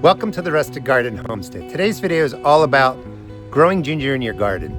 Welcome to the Rustic Garden Homestead. Today's video is all about growing ginger in your garden.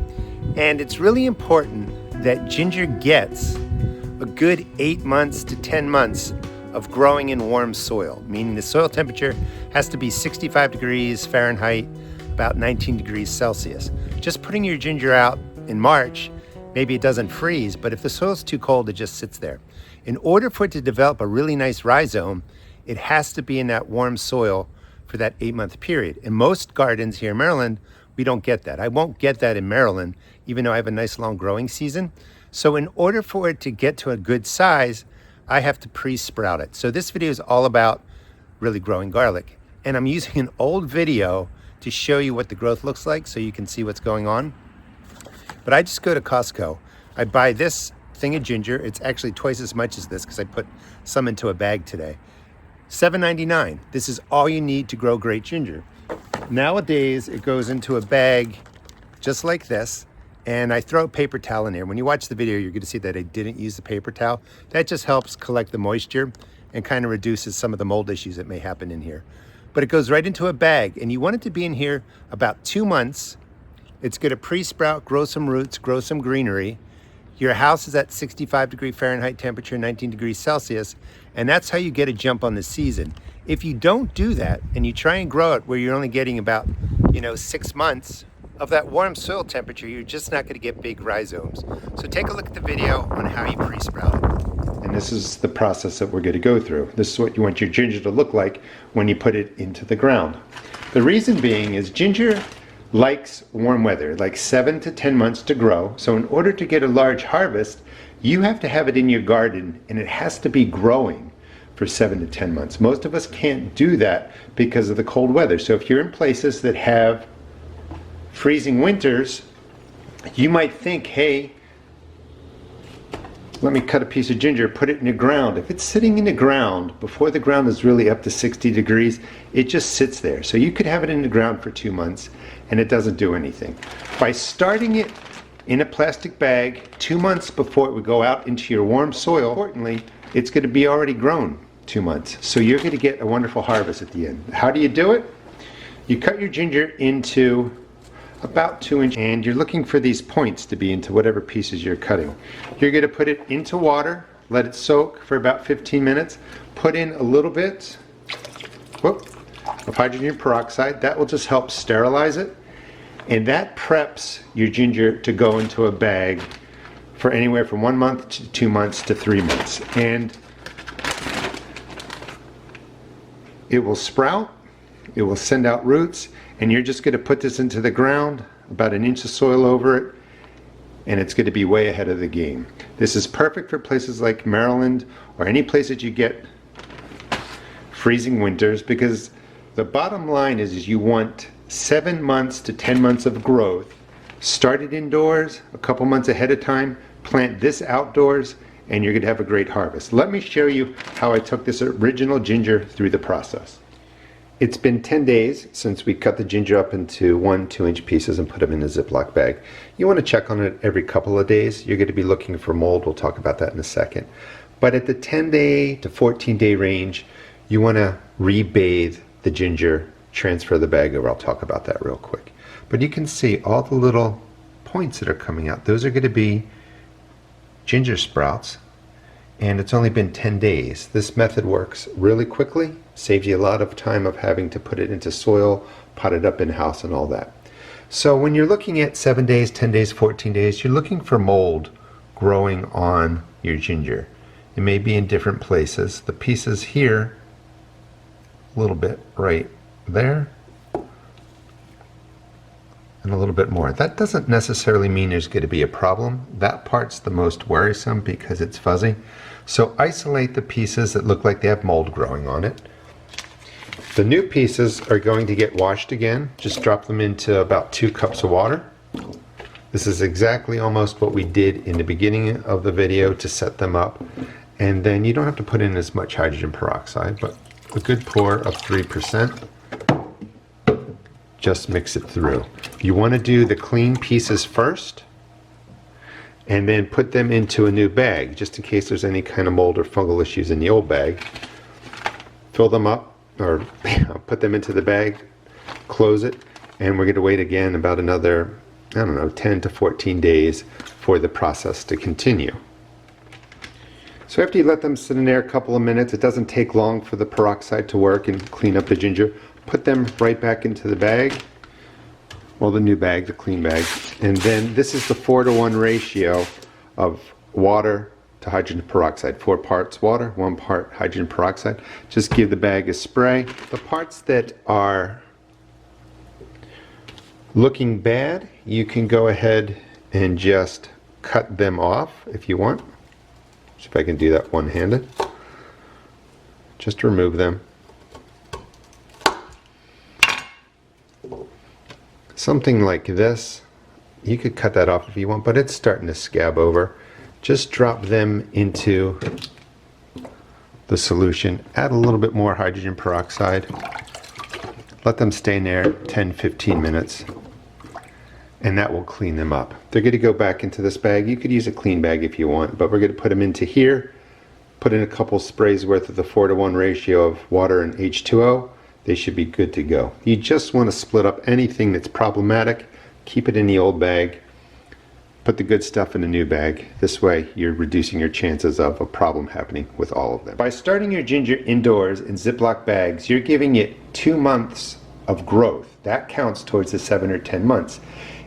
And it's really important that ginger gets a good 8 months to 10 months of growing in warm soil, meaning the soil temperature has to be 65 degrees Fahrenheit, about 19 degrees Celsius. Just putting your ginger out in March, maybe it doesn't freeze, but if the soil's too cold, it just sits there. In order for it to develop a really nice rhizome, it has to be in that warm soil for that 8-month period. In most gardens here in Maryland, we don't get that. I won't get that in Maryland, even though I have a nice long growing season. So in order for it to get to a good size, I have to pre-sprout it. So this video is all about really growing garlic. And I'm using an old video to show you what the growth looks like so you can see what's going on. But I just go to Costco. I buy this thing of ginger. It's actually twice as much as this because I put some into a bag today. $7.99. This is all you need to grow great ginger. Nowadays, it goes into a bag just like this, and I throw a paper towel in there. When you watch the video, you're going to see that I didn't use the paper towel. That just helps collect the moisture and kind of reduces some of the mold issues that may happen in here. But it goes right into a bag, and you want it to be in here about 2 months. It's going to pre-sprout, grow some roots, grow some greenery. Your house is at 65 degree Fahrenheit temperature, 19 degrees Celsius, and that's how you get a jump on the season. If you don't do that and you try and grow it where you're only getting about 6 months of that warm soil temperature, you're just not going to get big rhizomes. So take a look at the video on how you pre-sprout it. And this is the process that we're going to go through. This is what you want your ginger to look like when you put it into the ground. The reason being is ginger likes warm weather, like 7 to 10 months to grow. So in order to get a large harvest, you have to have it in your garden, and it has to be growing for 7 to 10 months. Most of us can't do that because of the cold weather. So if you're in places that have freezing winters, you might think, hey, let me cut a piece of ginger, put it in the ground. If it's sitting in the ground, before the ground is really up to 60 degrees, it just sits there. So you could have it in the ground for 2 months and it doesn't do anything. By starting it in a plastic bag 2 months before it would go out into your warm soil, importantly, it's going to be already grown 2 months. So you're going to get a wonderful harvest at the end. How do you do it? You cut your ginger into about 2 inches, and you're looking for these points to be into whatever pieces you're cutting. You're going to put it into water, let it soak for about 15 minutes, put in a little bit of hydrogen peroxide. That will just help sterilize it, and that preps your ginger to go into a bag for anywhere from 1 month to 2 months to 3 months. And it will sprout, it will send out roots, and you're just going to put this into the ground, about 1 inch of soil over it, and it's going to be way ahead of the game. This is perfect for places like Maryland or any place that you get freezing winters, because the bottom line is you want 7 months to 10 months of growth. Start it indoors a couple months ahead of time, plant this outdoors, and you're going to have a great harvest. Let me show you how I took this original ginger through the process. It's been 10 days since we cut the ginger up into 1 2-inch pieces and put them in a Ziploc bag. You want to check on it every couple of days. You're going to be looking for mold. We'll talk about that in a second. But at the 10-day to 14-day range, you want to rebathe the ginger, transfer the bag over. I'll talk about that real quick. But you can see all the little points that are coming out. Those are going to be ginger sprouts. And it's only been 10 days. This method works really quickly, saves you a lot of time of having to put it into soil, pot it up in-house and all that. So when you're looking at 7 days, 10 days, 14 days, you're looking for mold growing on your ginger. It may be in different places. The pieces here, a little bit right there, and a little bit more. That doesn't necessarily mean there's going to be a problem. That part's the most worrisome because it's fuzzy. So isolate the pieces that look like they have mold growing on it. The new pieces are going to get washed again. Just drop them into about 2 cups of water. This is exactly almost what we did in the beginning of the video to set them up. And then you don't have to put in as much hydrogen peroxide, but a good pour of 3%. Just mix it through. You want to do the clean pieces first and then put them into a new bag just in case there's any kind of mold or fungal issues in the old bag. Fill them up or put them into the bag, close it, and we're going to wait again about another, I don't know, 10 to 14 days for the process to continue. So after you let them sit in there a couple of minutes, it doesn't take long for the peroxide to work and clean up the ginger. Put them right back into the bag, well, the new bag, the clean bag, and then this is the 4-to-1 ratio of water to hydrogen peroxide. 4 parts water, 1 part hydrogen peroxide. Just give the bag a spray. The parts that are looking bad, you can go ahead and just cut them off if you want. See if I can do that one-handed. Just remove them. Something like this, you could cut that off if you want, but it's starting to scab over. Just drop them into the solution. Add a little bit more hydrogen peroxide. Let them stay in there 10-15 minutes, and that will clean them up. They're going to go back into this bag. You could use a clean bag if you want, but we're going to put them into here, put in a couple sprays worth of the 4-to-1 ratio of water and H2O. They should be good to go. You just want to split up anything that's problematic, keep it in the old bag, put the good stuff in the new bag. This way you're reducing your chances of a problem happening with all of them. By starting your ginger indoors in Ziploc bags, you're giving it 2 months of growth. That counts towards the 7 or 10 months.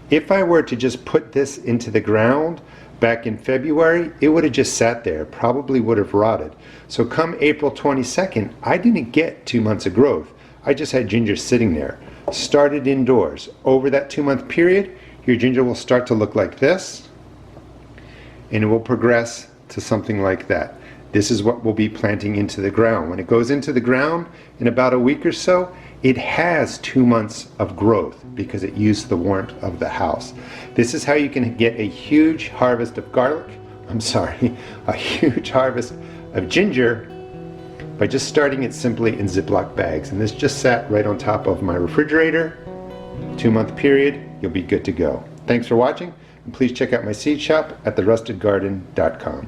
If I were to just put this into the ground back in February, it would have just sat there, probably would have rotted. So come April 22nd, I didn't get 2 months of growth. I just had ginger sitting there. Started indoors. Over that 2-month period, your ginger will start to look like this, and it will progress to something like that. This is what we'll be planting into the ground. When it goes into the ground in about a week or so, it has 2 months of growth because it used the warmth of the house. This is how you can get a huge harvest of a huge harvest of ginger by just starting it simply in Ziploc bags. And this just sat right on top of my refrigerator. 2-month period, you'll be good to go. Thanks for watching, and please check out my seed shop at therustedgarden.com.